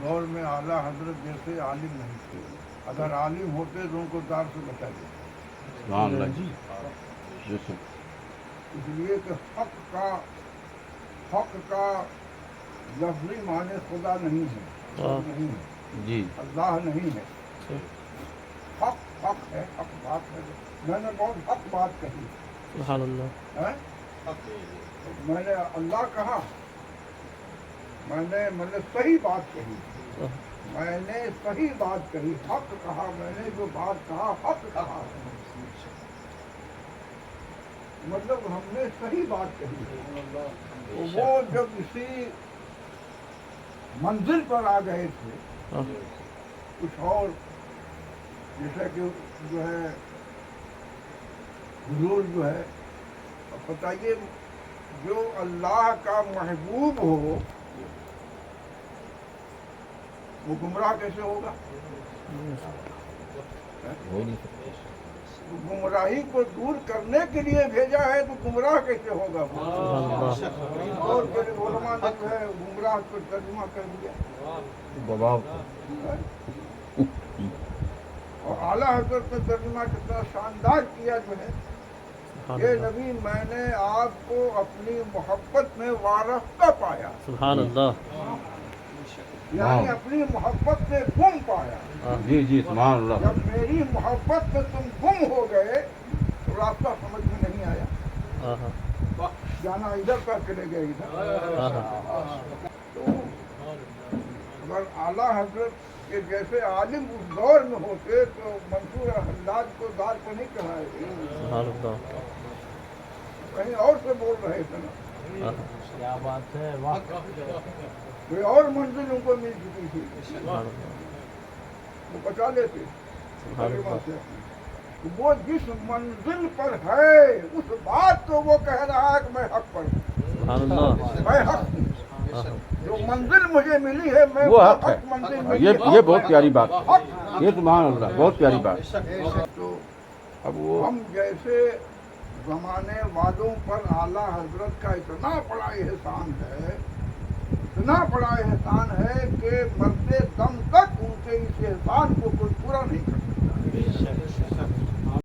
دور میں اعلیٰ حضرت جیسے عالم نہیں تھے. اگر عالم ہوتے تو ان کو دار سے بچا دیتے. سبحان اللہ جی. اس لیے کہ حق کا لفظی معنی خدا نہیں ہے, نہیں ہے, جی اللہ نہیں ہے. حق ہے, حق بات ہے. میں نے بہت حق بات کہی. سبحان اللہ. میں نے اللہ کہا, میں نے صحیح بات کہی. میں نے صحیح بات کہی, حق کہا. میں نے جو بات کہا حق کہا, مطلب ہم نے صحیح بات کہی. وہ جب اسی منزل پر آ گئے تھے کچھ اور, جیسا کہ جو ہے حضور جو ہے, اب بتائیے جو اللہ کا محبوب ہو وہ گمراہ کیسے ہوگا؟ گمراہی کو دور کرنے کے لیے بھیجا ہے تو گمراہ کیسے ہوگا؟ اور پھر علماء نے جو ہے گمراہ کو ترجمہ کر دیا. اور اعلیٰ حضرت نے ترجمہ کتنا شاندار کیا جو ہے, یہ نبی میں نے آپ کو اپنی محبت میں وارفتہ پایا. سبحان اللہ. یعنی اپنی محبت سے گم پایا. جی جی سبحان اللہ. جب میری محبت سے تم گم ہو گئے تو راستہ سمجھ میں نہیں آیا. جانا ادھر کا چلے گئے ادھر. تو اگر اعلیٰ حضرت کے جیسے عالم اس دور میں ہوتے تو منصور حداد کو دار کو نہیں چڑھائے, کہیں اور سے بول رہے تھے نا. کیا بات ہے, کوئی اور منزل ان کو مل چکی تھی, وہ بچا لیتے. وہ جس منزل پر ہے اس بات کو وہ کہہ رہا ہے کہ میں حق پر ہوں, میں حق ہوں. جو منزل مجھے ملی ہے میں وہ حق ہے. منزل میں یہ بہت پیاری بات, یہ سبحان اللہ بہت پیاری بات. تو اب وہ ہم جیسے زمانے والوں پر اعلیٰ حضرت کا اتنا بڑا احسان ہے, اتنا بڑا احسان ہے کہ مرتے دم تک ان کے اس احسان کو کوئی پورا نہیں کر سکتا.